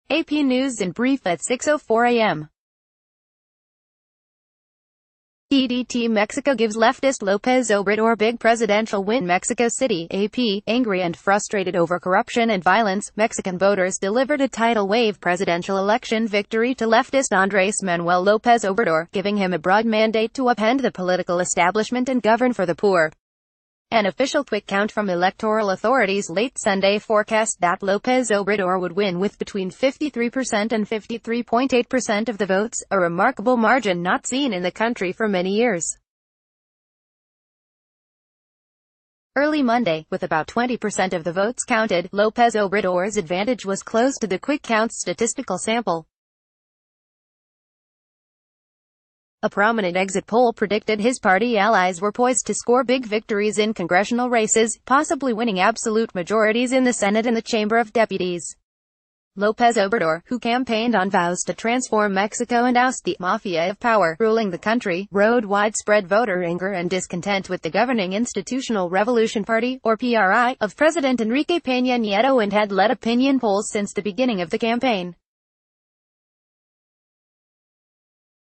AP News in brief at 6:04 a.m. EDT Mexico gives leftist López Obrador big presidential win. Mexico City, AP, angry and frustrated over corruption and violence, Mexican voters delivered a tidal wave presidential election victory to leftist Andrés Manuel López Obrador, giving him a broad mandate to upend the political establishment and govern for the poor. An official quick count from electoral authorities late Sunday forecast that López Obrador would win with between 53% and 53.8% of the votes, a remarkable margin not seen in the country for many years. Early Monday, with about 20% of the votes counted, López Obrador's advantage was close to the quick count's statistical sample. A prominent exit poll predicted his party allies were poised to score big victories in congressional races, possibly winning absolute majorities in the Senate and the Chamber of Deputies. López Obrador, who campaigned on vows to transform Mexico and oust the mafia of power ruling the country, rode widespread voter anger and discontent with the governing Institutional Revolution Party, or PRI, of President Enrique Peña Nieto and had led opinion polls since the beginning of the campaign.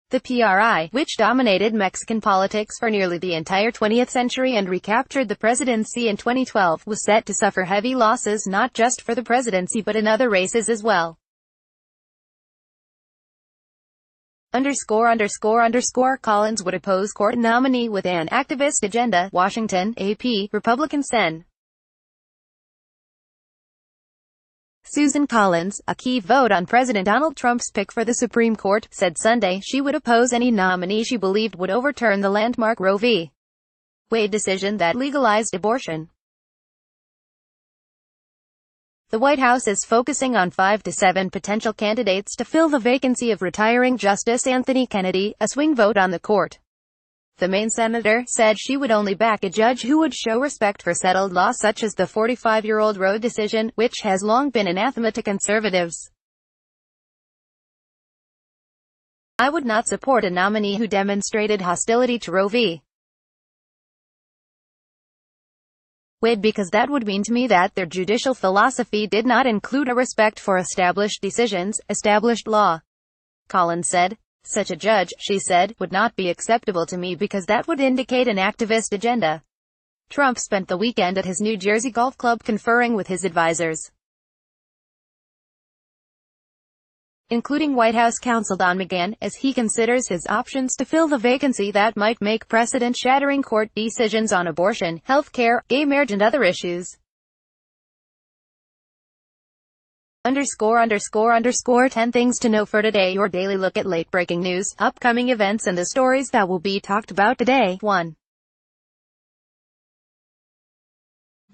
The PRI, which dominated Mexican politics for nearly the entire 20th century and recaptured the presidency in 2012, was set to suffer heavy losses not just for the presidency but in other races as well. Collins would oppose court nominee with an activist agenda, Washington, AP, Republican Sen. Susan Collins, a key vote on President Donald Trump's pick for the Supreme Court, said Sunday she would oppose any nominee she believed would overturn the landmark Roe v. Wade decision that legalized abortion. The White House is focusing on 5 to 7 potential candidates to fill the vacancy of retiring Justice Anthony Kennedy, a swing vote on the court. The Maine senator said she would only back a judge who would show respect for settled law such as the 45-year-old Roe decision, which has long been anathema to conservatives. I would not support a nominee who demonstrated hostility to Roe v. Wade because that would mean to me that their judicial philosophy did not include a respect for established decisions, established law. Collins said. Such a judge, she said, would not be acceptable to me because that would indicate an activist agenda. Trump spent the weekend at his New Jersey golf club conferring with his advisors, including White House counsel Don McGahn, as he considers his options to fill the vacancy that might make precedent-shattering court decisions on abortion, health care, gay marriage and other issues. 10 things to know for today. Your daily look at late-breaking news, upcoming events and the stories that will be talked about today. 1.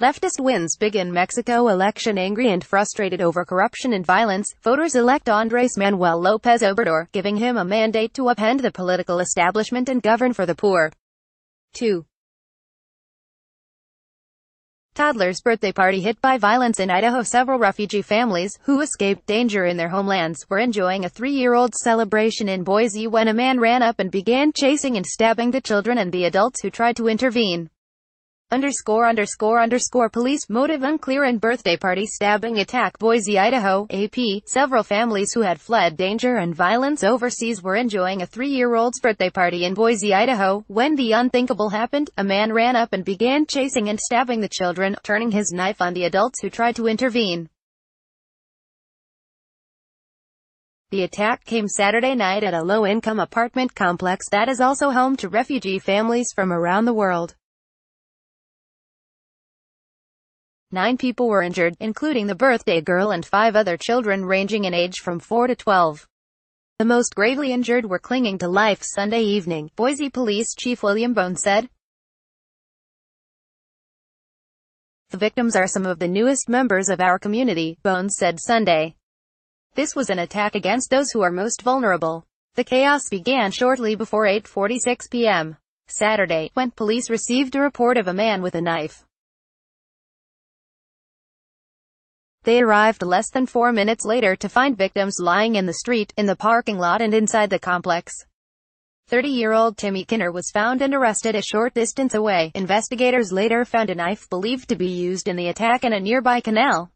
Leftist wins big in Mexico election. Angry and frustrated over corruption and violence, voters elect Andrés Manuel López Obrador, giving him a mandate to upend the political establishment and govern for the poor. 2. Toddler's birthday party hit by violence in Idaho. Several refugee families, who escaped danger in their homelands, were enjoying a 3-year-old celebration in Boise when a man ran up and began chasing and stabbing the children and the adults who tried to intervene. Police motive unclear in birthday party stabbing attack. Boise, Idaho, AP. Several families who had fled danger and violence overseas were enjoying a 3-year-old's birthday party in Boise, Idaho, when the unthinkable happened. A man ran up and began chasing and stabbing the children, turning his knife on the adults who tried to intervene. The attack came Saturday night at a low-income apartment complex that is also home to refugee families from around the world. 9 people were injured, including the birthday girl and 5 other children ranging in age from 4 to 12. The most gravely injured were clinging to life Sunday evening, Boise Police Chief William Bones said. The victims are some of the newest members of our community, Bones said Sunday. This was an attack against those who are most vulnerable. The chaos began shortly before 8:46 p.m. Saturday, when police received a report of a man with a knife. They arrived less than 4 minutes later to find victims lying in the street, in the parking lot and inside the complex. 30-year-old Timmy Kinner was found and arrested a short distance away. Investigators later found a knife believed to be used in the attack in a nearby canal.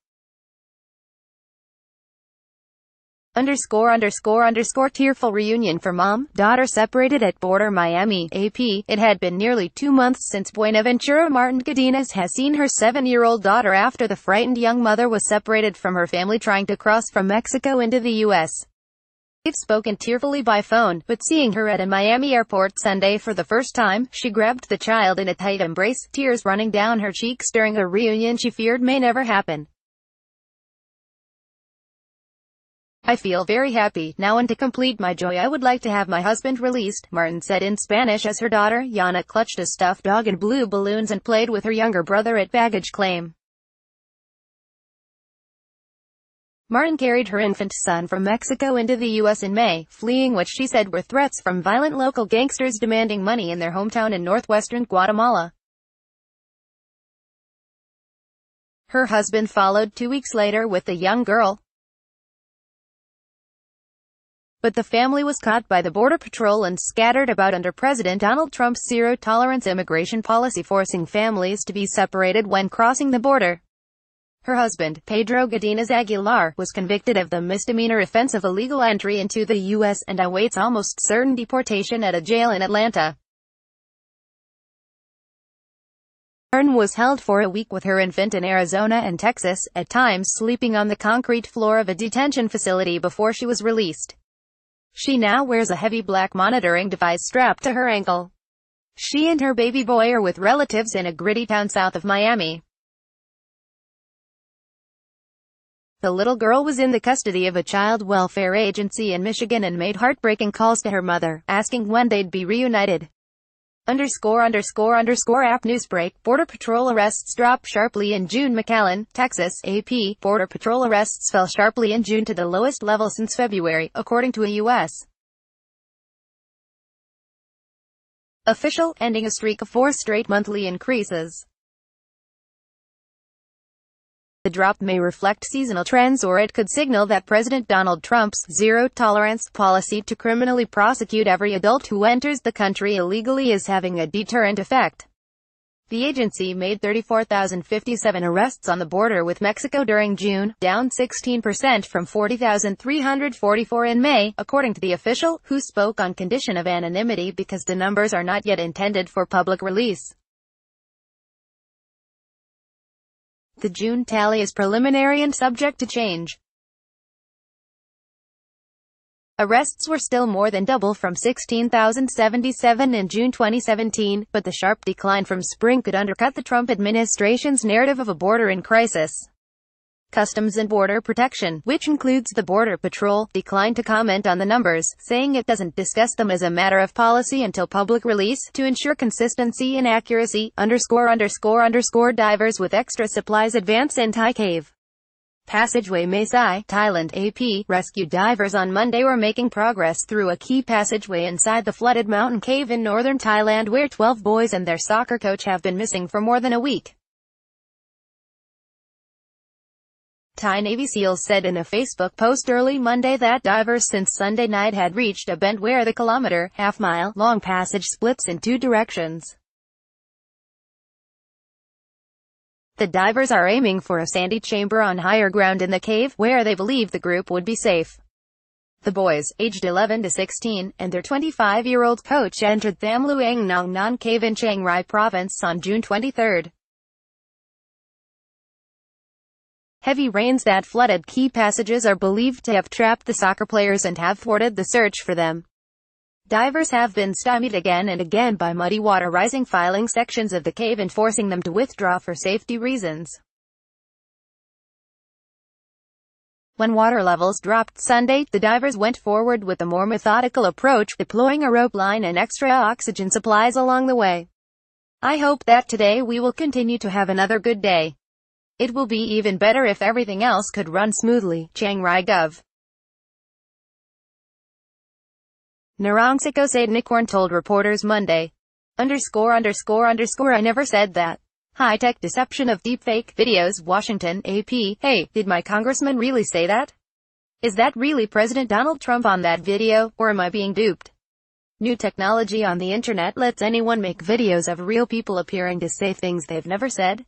Tearful reunion for mom, daughter separated at border Miami, AP. It had been nearly 2 months since Buenaventura Martin Godinez has seen her 7-year-old daughter after the frightened young mother was separated from her family trying to cross from Mexico into the U.S. They've spoken tearfully by phone, but seeing her at a Miami airport Sunday for the first time, she grabbed the child in a tight embrace, tears running down her cheeks during a reunion she feared may never happen. "I feel very happy now, and to complete my joy I would like to have my husband released," Martin said in Spanish as her daughter, Yana, clutched a stuffed dog and blew balloons and played with her younger brother at baggage claim. Martin carried her infant son from Mexico into the U.S. in May, fleeing what she said were threats from violent local gangsters demanding money in their hometown in northwestern Guatemala. Her husband followed 2 weeks later with the young girl. But the family was caught by the Border Patrol and scattered about under President Donald Trump's zero-tolerance immigration policy, forcing families to be separated when crossing the border. Her husband, Pedro Godinez Aguilar, was convicted of the misdemeanor offense of illegal entry into the U.S. and awaits almost certain deportation at a jail in Atlanta. Martin was held for a week with her infant in Arizona and Texas, at times sleeping on the concrete floor of a detention facility before she was released. She now wears a heavy black monitoring device strapped to her ankle. She and her baby boy are with relatives in a gritty town south of Miami. The little girl was in the custody of a child welfare agency in Michigan and made heartbreaking calls to her mother, asking when they'd be reunited. App Newsbreak. Border Patrol arrests drop sharply in June. McAllen, Texas, AP. Border Patrol arrests fell sharply in June to the lowest level since February, according to a U.S. official, ending a streak of 4 straight monthly increases. The drop may reflect seasonal trends, or it could signal that President Donald Trump's zero-tolerance policy to criminally prosecute every adult who enters the country illegally is having a deterrent effect. The agency made 34,057 arrests on the border with Mexico during June, down 16% from 40,344 in May, according to the official, who spoke on condition of anonymity because the numbers are not yet intended for public release. The June tally is preliminary and subject to change. Arrests were still more than double from 16,077 in June 2017, but the sharp decline from spring could undercut the Trump administration's narrative of a border in crisis. Customs and Border Protection, which includes the Border Patrol, declined to comment on the numbers, saying it doesn't discuss them as a matter of policy until public release, to ensure consistency and accuracy. Divers with extra supplies advance in Thai cave. Passageway Mae Sai, Thailand, AP. Rescue divers on Monday were making progress through a key passageway inside the flooded mountain cave in northern Thailand, where 12 boys and their soccer coach have been missing for more than a week. Thai Navy SEALs said in a Facebook post early Monday that divers since Sunday night had reached a bend where the half-mile long passage splits in 2 directions. The divers are aiming for a sandy chamber on higher ground in the cave, where they believe the group would be safe. The boys, aged 11 to 16, and their 25-year-old coach entered Tham Luang Nong Non Cave in Chiang Rai Province on June 23. Heavy rains that flooded key passages are believed to have trapped the soccer players and have thwarted the search for them. Divers have been stymied again and again by muddy water rising, filling sections of the cave and forcing them to withdraw for safety reasons. When water levels dropped Sunday, the divers went forward with a more methodical approach, deploying a rope line and extra oxygen supplies along the way. "I hope that today we will continue to have another good day. It will be even better if everything else could run smoothly," Chiang Rai Gov. Narongsak Osade Nikorn told reporters Monday. I never said that. High-tech deception of deepfake videos. Washington, AP. Hey, did my congressman really say that? Is that really President Donald Trump on that video, or am I being duped? New technology on the internet lets anyone make videos of real people appearing to say things they've never said.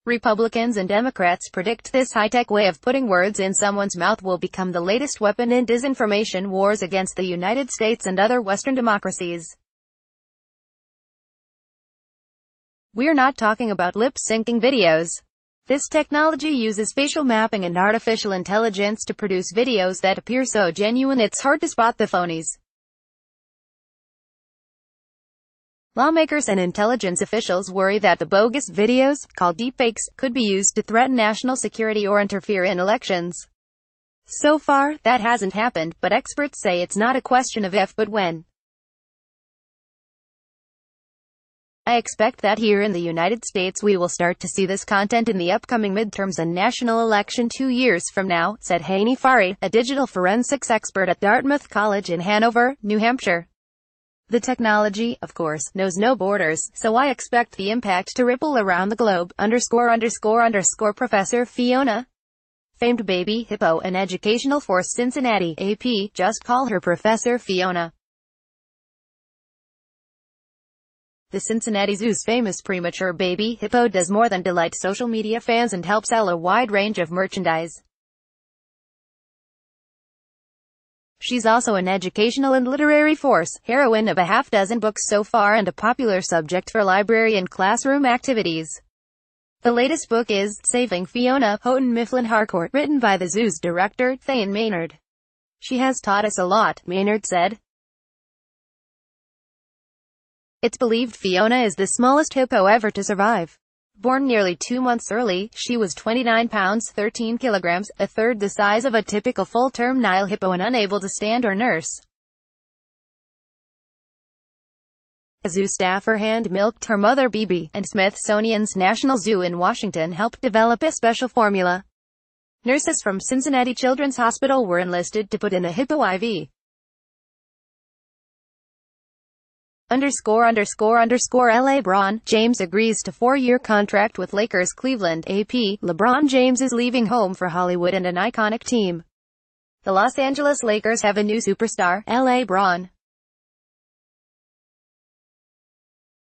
Republicans and Democrats predict this high-tech way of putting words in someone's mouth will become the latest weapon in disinformation wars against the United States and other Western democracies. We're not talking about lip-syncing videos. This technology uses facial mapping and artificial intelligence to produce videos that appear so genuine it's hard to spot the phonies. Lawmakers and intelligence officials worry that the bogus videos, called deepfakes, could be used to threaten national security or interfere in elections. So far, that hasn't happened, but experts say it's not a question of if but when. I expect that here in the United States we will start to see this content in the upcoming midterms and national election 2 years from now, said Haney Fari, a digital forensics expert at Dartmouth College in Hanover, New Hampshire. The technology, of course, knows no borders, so I expect the impact to ripple around the globe, Professor Fiona. Famed baby hippo and educational force Cincinnati, AP, just call her Professor Fiona. The Cincinnati Zoo's famous premature baby hippo does more than delight social media fans and help sell a wide range of merchandise. She's also an educational and literary force, heroine of a half-dozen books so far and a popular subject for library and classroom activities. The latest book is Saving Fiona, Houghton Mifflin Harcourt, written by the zoo's director, Thane Maynard. She has taught us a lot, Maynard said. It's believed Fiona is the smallest hippo ever to survive. Born nearly 2 months early, she was 29 pounds 13 kilograms, a third the size of a typical full-term Nile hippo and unable to stand or nurse. A zoo staffer hand-milked her mother Bibi, and Smithsonian's National Zoo in Washington helped develop a special formula. Nurses from Cincinnati Children's Hospital were enlisted to put in a hippo IV. LeBron James agrees to 4-year contract with Lakers. Cleveland, AP, LeBron James is leaving home for Hollywood and an iconic team. The Los Angeles Lakers have a new superstar, LeBron.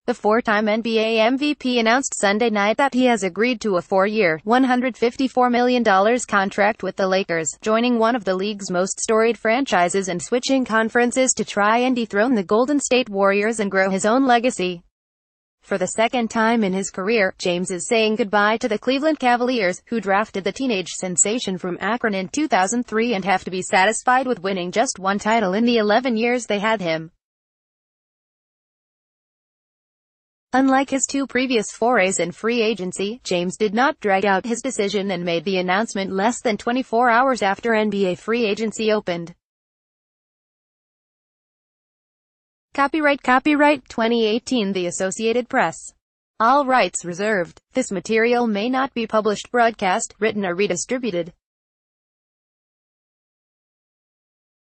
The 4-time NBA MVP announced Sunday night that he has agreed to a 4-year, $154 million contract with the Lakers, joining one of the league's most storied franchises and switching conferences to try and dethrone the Golden State Warriors and grow his own legacy. For the second time in his career, James is saying goodbye to the Cleveland Cavaliers, who drafted the teenage sensation from Akron in 2003 and have to be satisfied with winning just one title in the 11 years they had him. Unlike his 2 previous forays in free agency, James did not drag out his decision and made the announcement less than 24 hours after NBA free agency opened. Copyright 2018 The Associated Press. All rights reserved. This material may not be published, broadcast, written or redistributed.